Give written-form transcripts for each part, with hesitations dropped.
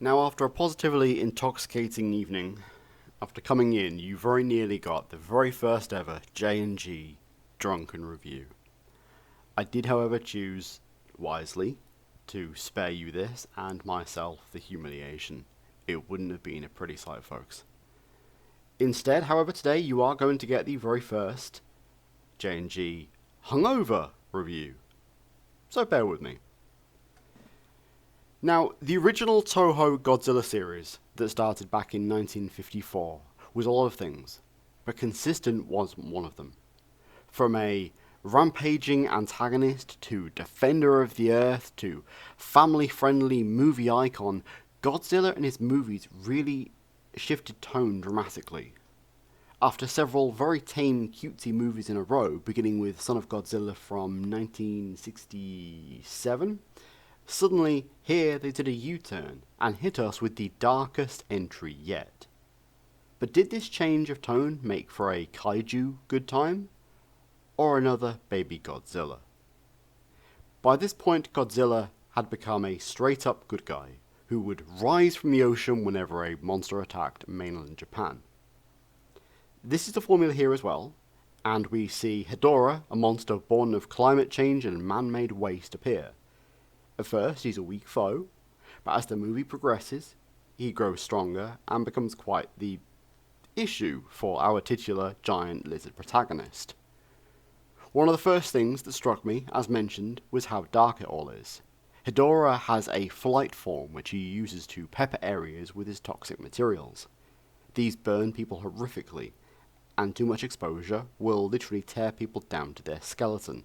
Now, after a positively intoxicating evening, after coming in, you very nearly got the very first ever J&G drunken review. I did, however, choose wisely to spare you this and myself the humiliation. It wouldn't have been a pretty sight, folks. Instead, however, today you are going to get the very first J&G hungover review. So bear with me. Now, the original Toho Godzilla series that started back in 1954 was a lot of things, but consistent was one of them. From a rampaging antagonist to defender of the earth to family-friendly movie icon, Godzilla and his movies really shifted tone dramatically. After several very tame, cutesy movies in a row, beginning with Son of Godzilla from 1967, suddenly, here they did a U-turn and hit us with the darkest entry yet. But did this change of tone make for a kaiju good time? Or another baby Godzilla? By this point, Godzilla had become a straight-up good guy, who would rise from the ocean whenever a monster attacked mainland Japan. This is the formula here as well, and we see Hedorah, a monster born of climate change and man-made waste, appear. At first, he's a weak foe, but as the movie progresses, he grows stronger and becomes quite the issue for our titular giant lizard protagonist. One of the first things that struck me, as mentioned, was how dark it all is. Hedorah has a flight form which he uses to pepper areas with his toxic materials. These burn people horrifically, and too much exposure will literally tear people down to their skeleton.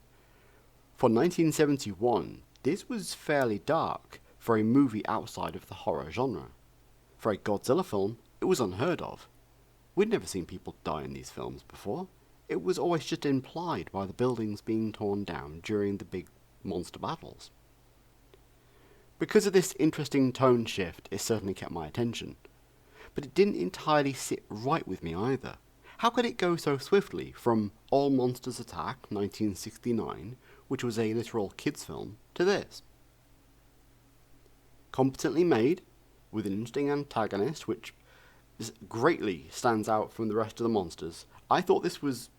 For 1971, this was fairly dark for a movie outside of the horror genre. For a Godzilla film, it was unheard of. We'd never seen people die in these films before. It was always just implied by the buildings being torn down during the big monster battles. Because of this interesting tone shift, it certainly kept my attention. But it didn't entirely sit right with me either. How could it go so swiftly from All Monsters Attack, 1969, which was a literal kids film, to this? Competently made, with an interesting antagonist which greatly stands out from the rest of the monsters, I thought this was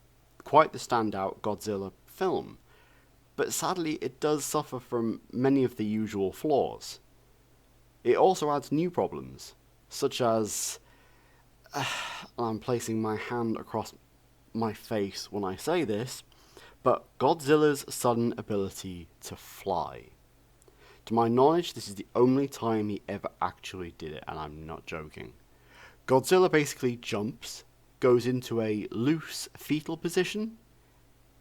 quite the standout Godzilla film. But sadly, it does suffer from many of the usual flaws. It also adds new problems, such as I'm placing my hand across my face when I say this, but Godzilla's sudden ability to fly. To my knowledge, this is the only time he ever actually did it, and I'm not joking. Godzilla basically jumps, goes into a loose fetal position,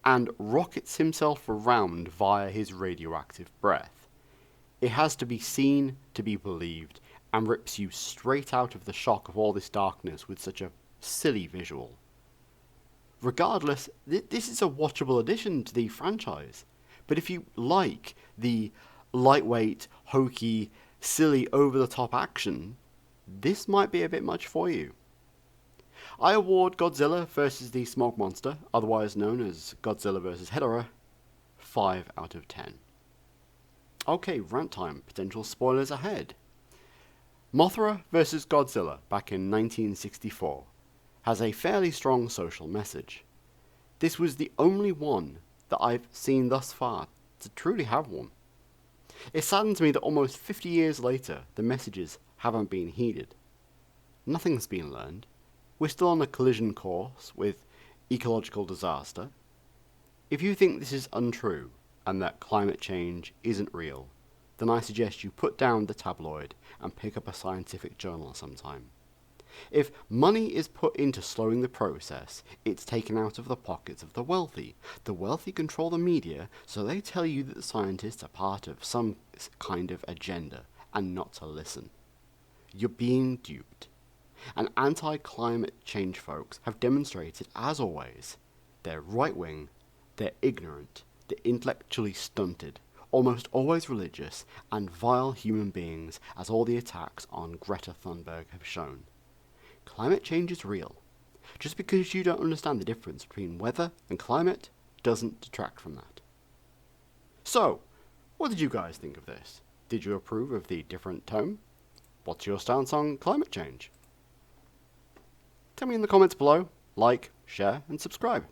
and rockets himself around via his radioactive breath. It has to be seen to be believed, and rips you straight out of the shock of all this darkness with such a silly visual. Regardless, this is a watchable addition to the franchise. But if you like the lightweight, hokey, silly, over-the-top action, this might be a bit much for you. I award Godzilla vs. the Smog Monster, otherwise known as Godzilla vs. Hedorah, 5 out of 10. Okay, rant time, potential spoilers ahead. Mothra vs. Godzilla, back in 1964, has a fairly strong social message. This was the only one that I've seen thus far to truly have one. It saddens me that almost 50 years later, the messages haven't been heeded. Nothing's been learned. We're still on a collision course with ecological disaster. If you think this is untrue and that climate change isn't real, then I suggest you put down the tabloid and pick up a scientific journal sometime. If money is put into slowing the process, it's taken out of the pockets of the wealthy. The wealthy control the media, so they tell you that the scientists are part of some kind of agenda, and not to listen. You're being duped. And anti-climate change folks have demonstrated, as always, they're right-wing, they're ignorant, they're intellectually stunted, almost always religious, and vile human beings, as all the attacks on Greta Thunberg have shown. Climate change is real. Just because you don't understand the difference between weather and climate doesn't detract from that. So, what did you guys think of this? Did you approve of the different tone? What's your stance on climate change? Tell me in the comments below. Like, share, and subscribe.